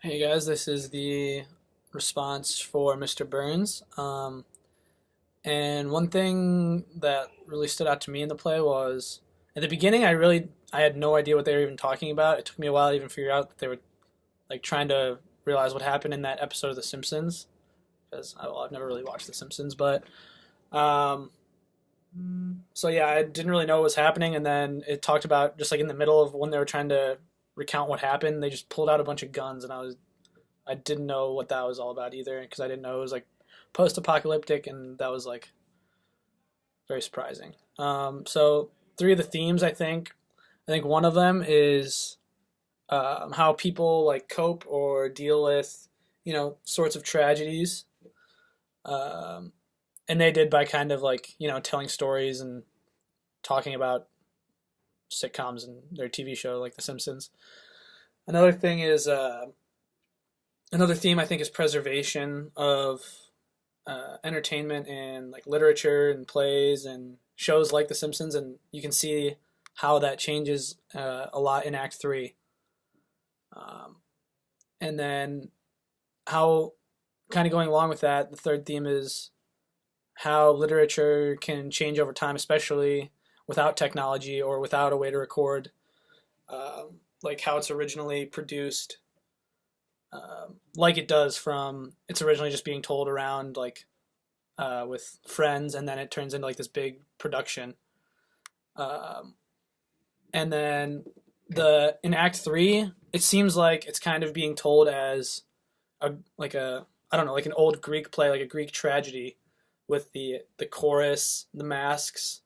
Hey guys, this is the response for Mr. Burns. And one thing that really stood out to me in the play was at the beginning I had no idea what they were even talking about. It took me a while to even figure out that they were like trying to realize what happened in that episode of The Simpsons because I've never really watched The Simpsons, but um, so yeah, I didn't really know what was happening, and then it talked about just like in the middle of when they were trying to recount what happened, they just pulled out a bunch of guns, and I didn't know what that was all about either because I didn't know it was like post-apocalyptic, and that was like very surprising. So three of the themes, I think one of them is how people like cope or deal with sorts of tragedies, um, and they did by kind of like telling stories and talking about sitcoms and their TV show like The Simpsons. Another thing is another theme I think is preservation of entertainment and like literature and plays and shows like The Simpsons, and you can see how that changes a lot in Act Three, um, and then how kind of going along with that, the third theme is how literature can change over time, especially without technology or without a way to record, like how it's originally produced, like it does from it's originally just being told around like with friends, and then it turns into like this big production. Um, and then the in Act Three, it seems like it's kind of being told as a I don't know, like an old Greek play, like a Greek tragedy, with the chorus, the masks,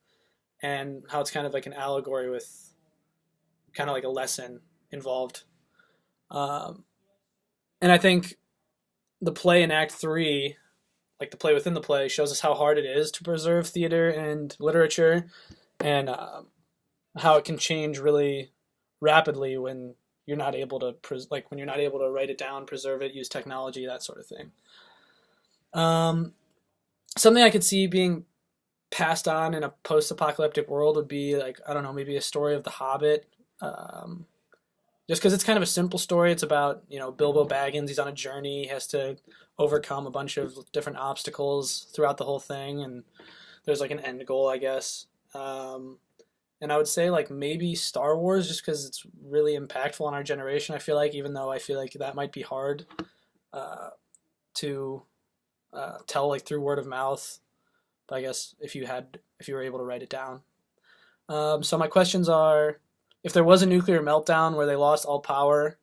and how it's kind of like an allegory with kind of like a lesson involved. Um, and I think the play in Act Three, like the play within the play, shows us how hard it is to preserve theater and literature, and how it can change really rapidly when you're not able to like when you're not able to write it down, preserve it, use technology, that sort of thing. Um, Something I could see being passed on in a post-apocalyptic world would be like I don't know, maybe a story of the Hobbit. Um, just because it's kind of a simple story. It's about Bilbo Baggins. He's on a journey. He has to overcome a bunch of different obstacles throughout the whole thing, and there's like an end goal, I guess. And I would say like maybe Star Wars, just because it's really impactful on our generation. I feel like, even though I feel like that might be hard uh, to tell like through word of mouth. But I guess if you were able to write it down. So my questions are: if there was a nuclear meltdown where they lost all power,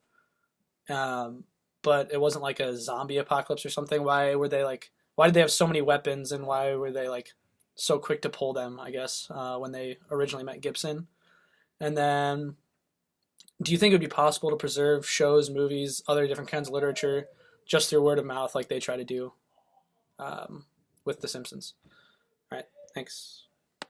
um, but it wasn't like a zombie apocalypse or something, why did they have so many weapons, and why were they like so quick to pull them? I guess when they originally met Gibson, and then do you think it would be possible to preserve shows, movies, other different kinds of literature just through word of mouth like they try to do um, with The Simpsons? All right, thanks.